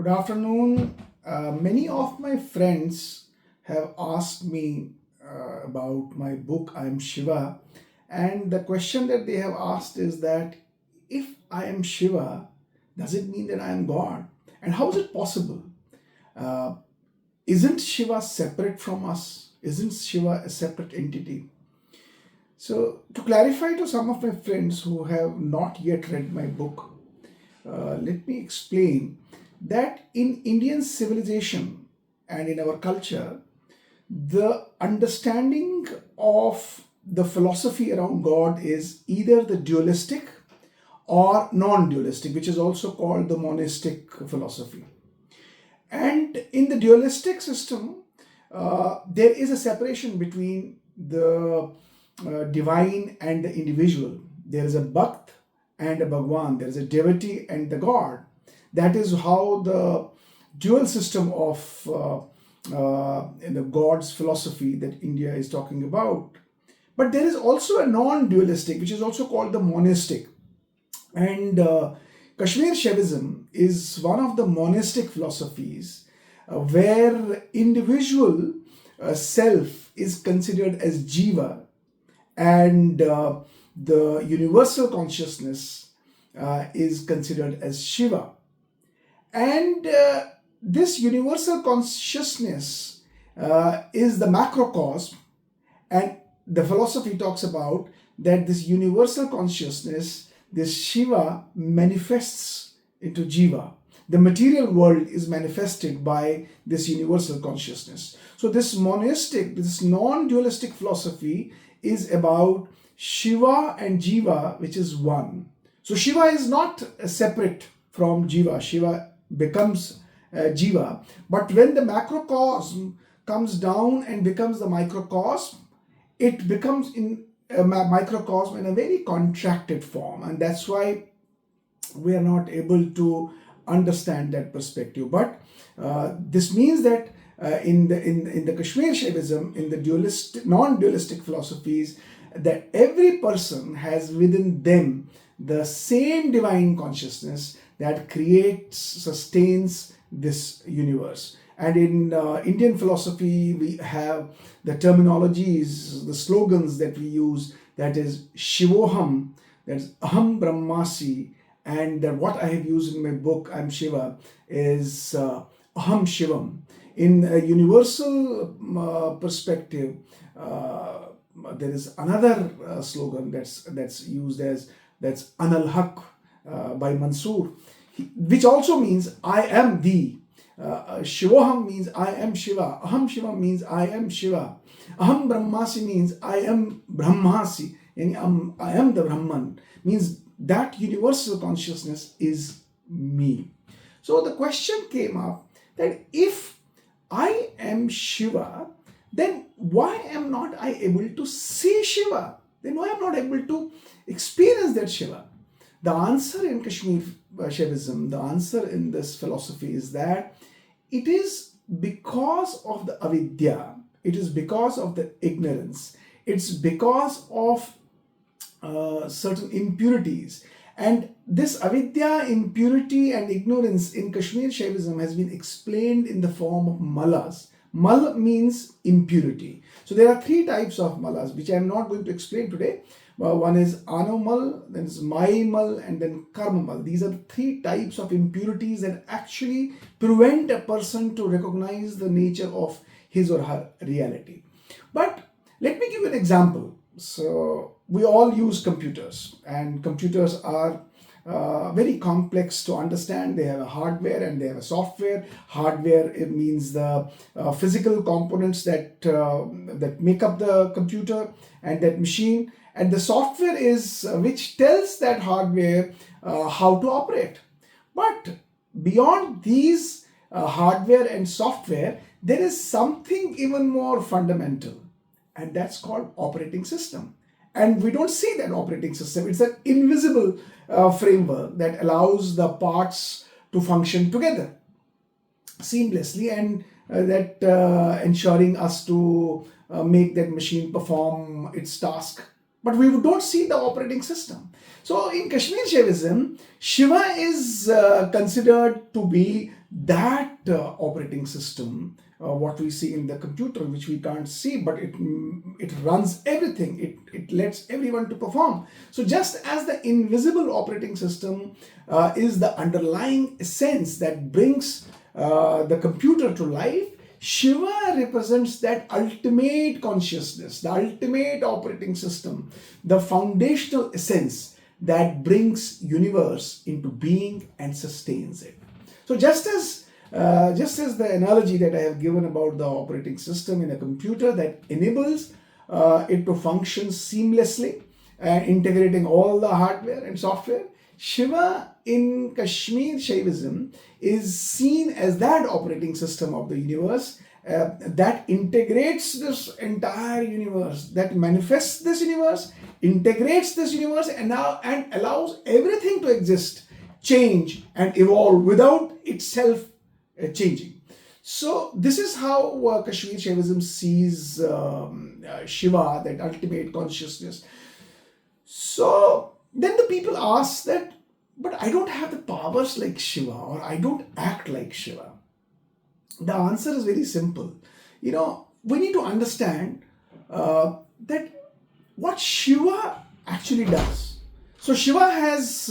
Good afternoon. Many of my friends have asked me about my book, I Am Shiva. And the question that they have asked is that if I am Shiva, does it mean that I am God? And how is it possible? Uh, isn't Shiva separate from us? Isn't Shiva a separate entity? So, to clarify to some of my friends who have not yet read my book, let me explain that in Indian civilization and in our culture, the understanding of the philosophy around God is either the dualistic or non dualistic, which is also called the monistic philosophy. And in the dualistic system, there is a separation between the divine and the individual. There is a Bhakt and a Bhagwan. There is a devotee and the God. That is how the dual system of the God's philosophy that India is talking about. But there is also a non-dualistic, which is also called the monistic. And Kashmir Shaivism is one of the monistic philosophies where individual self is considered as Jiva and the universal consciousness is considered as Shiva. And this universal consciousness is the macrocosm, and the philosophy talks about that this universal consciousness, this Shiva, manifests into Jiva. The material world is manifested by this universal consciousness. So this monistic, this non-dualistic philosophy is about Shiva and Jiva, which is one. So Shiva is not separate from Jiva. Shiva becomes Jiva. But when the macrocosm comes down and becomes the microcosm, it becomes in a microcosm in a very contracted form. And that's why we are not able to understand that perspective. But this means that in the Kashmir Shaivism, in the non-dualistic philosophies, that every person has within them the same divine consciousness that creates, sustains this universe. And in Indian philosophy, we have the terminologies, the slogans that we use, that is Shivoham, that is Aham Brahmasi, and that what I have used in my book, I'm Shiva, is Aham Shivam. In a universal perspective, there is another slogan that's used as that's Anal Haq by Mansoor, which also means I am thee. Shivoham means I am Shiva. Aham Shiva means I am Shiva. Aham Brahmasi means I am Brahmasi. And I am the Brahman. Means that universal consciousness is me. So the question came up that if I am Shiva, then why am not I able to see Shiva? Then why am I not able to experience that Shiva? The answer in Kashmir Shaivism, the answer in this philosophy is that it is because of the avidya, it is because of the ignorance, it's because of certain impurities. And this avidya, impurity, and ignorance in Kashmir Shaivism has been explained in the form of malas. Mal means impurity. So there are three types of malas, which I am not going to explain today. One is anomal, then is maimal, and then karmamal. These are the three types of impurities that actually prevent a person to recognize the nature of his or her reality. But let me give you an example. So we all use computers, and computers are very complex to understand. They have a hardware and they have a software. Hardware, it means the physical components that make up the computer and that machine, and the software is which tells that hardware how to operate. But beyond these hardware and software, there is something even more fundamental, and that's called operating system. And we don't see that operating system. It's an invisible framework that allows the parts to function together seamlessly, and that ensuring us to make that machine perform its task but we don't see the operating system. So in Kashmir Shaivism, Shiva is considered to be that operating system, what we see in the computer, which we can't see, but it runs everything. It lets everyone to perform. So just as the invisible operating system is the underlying essence that brings the computer to life, Shiva represents that ultimate consciousness, the ultimate operating system, the foundational essence that brings universe into being and sustains it. So just as the analogy that I have given about the operating system in a computer that enables it to function seamlessly, integrating all the hardware and software, Shiva in Kashmir Shaivism is seen as that operating system of the universe that integrates this entire universe, that manifests this universe, integrates this universe, and allows everything to exist, change, and evolve without itself changing. So this is how Kashmir Shaivism sees Shiva, that ultimate consciousness. So then the people ask that, but I don't have the powers like Shiva, or I don't act like Shiva. The answer is very simple. We need to understand that what Shiva actually does. So Shiva has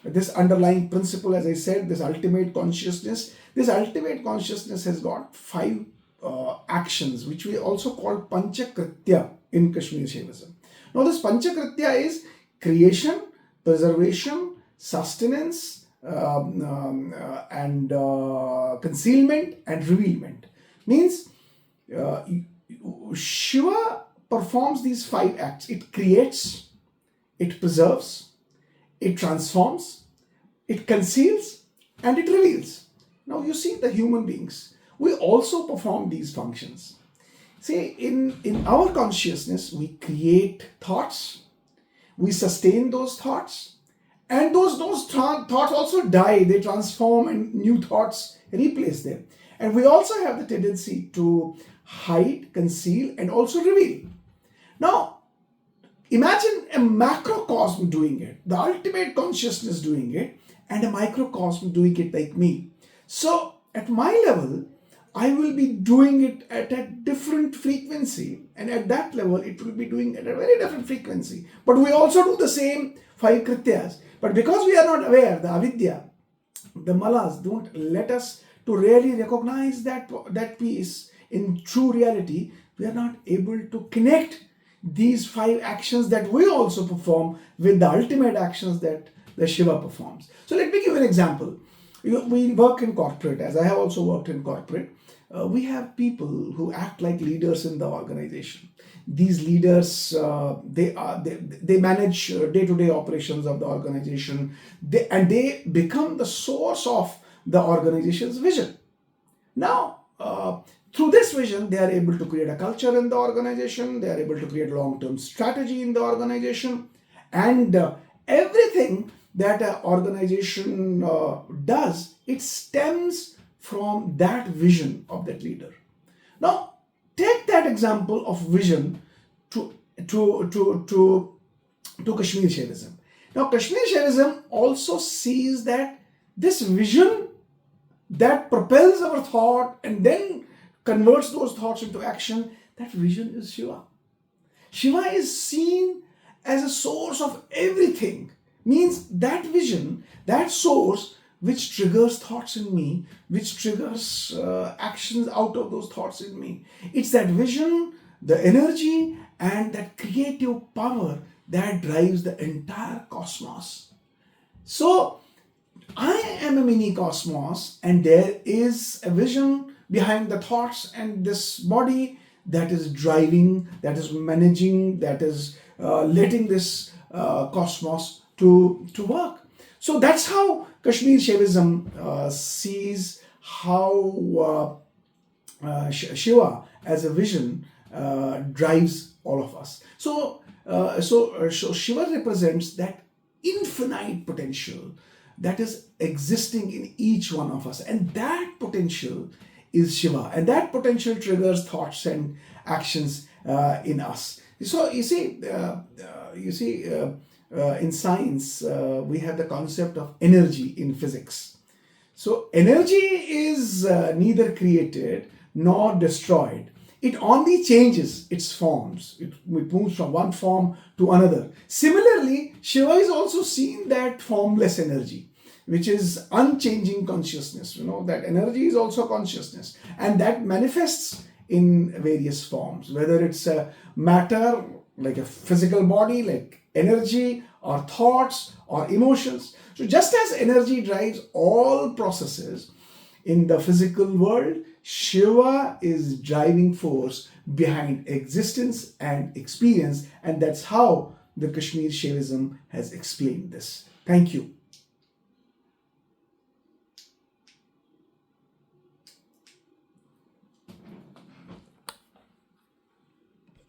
this underlying principle, as I said, this ultimate consciousness. This ultimate consciousness has got 5 actions, which we also call Panchakritya in Kashmir Shaivism. Now this Panchakritya is creation, preservation, sustenance, and concealment and revealment. Means Shiva performs these 5 acts. It creates, it preserves, it transforms, it conceals, and it reveals. Now you see, the human beings, we also perform these functions. See, in our consciousness, we create thoughts, we sustain those thoughts, and those thoughts also die, they transform, and new thoughts replace them. And we also have the tendency to hide, conceal, and also reveal. Now, imagine a macrocosm doing it, the ultimate consciousness doing it, and a microcosm doing it like me. So, at my level, I will be doing it at a different frequency, and at that level, it will be doing at a very different frequency. But we also do the same 5 krityas. But because we are not aware, the avidya, the malas don't let us to really recognize that piece in true reality, we are not able to connect these 5 actions that we also perform with the ultimate actions that the Shiva performs. So let me give an example. We work in corporate, as I have also worked in corporate. We have people who act like leaders in the organization. These leaders, they manage day-to-day operations of the organization, and they become the source of the organization's vision. Now, through this vision, they are able to create a culture in the organization, they are able to create long-term strategy in the organization, and everything that an organization does, it stems from that vision of that leader. Now, take that example of vision to Kashmir Shaivism. Now, Kashmir Shaivism also sees that this vision that propels our thought and then converts those thoughts into action, that vision is Shiva. Shiva is seen as a source of everything. Means that vision, that source, which triggers thoughts in me, which triggers actions out of those thoughts in me. It's that vision, the energy, and that creative power that drives the entire cosmos. So, I am a mini cosmos, and there is a vision behind the thoughts and this body that is driving, that is managing, that is letting this cosmos to work. So that's how Kashmir Shaivism sees how Shiva as a vision drives all of us. So Shiva represents that infinite potential that is existing in each one of us, and that potential is Shiva, and that potential triggers thoughts and actions in us. So in science, we have the concept of energy in physics. So energy is neither created nor destroyed. It only changes its forms. It moves from one form to another. Similarly, Shiva is also seen that formless energy, which is unchanging consciousness. You know that energy is also consciousness, and that manifests in various forms, whether it's a matter like a physical body, like energy, or thoughts, or emotions. So, just as energy drives all processes in the physical world, Shiva is driving force behind existence and experience, and that's how the Kashmir Shaivism has explained this. Thank you.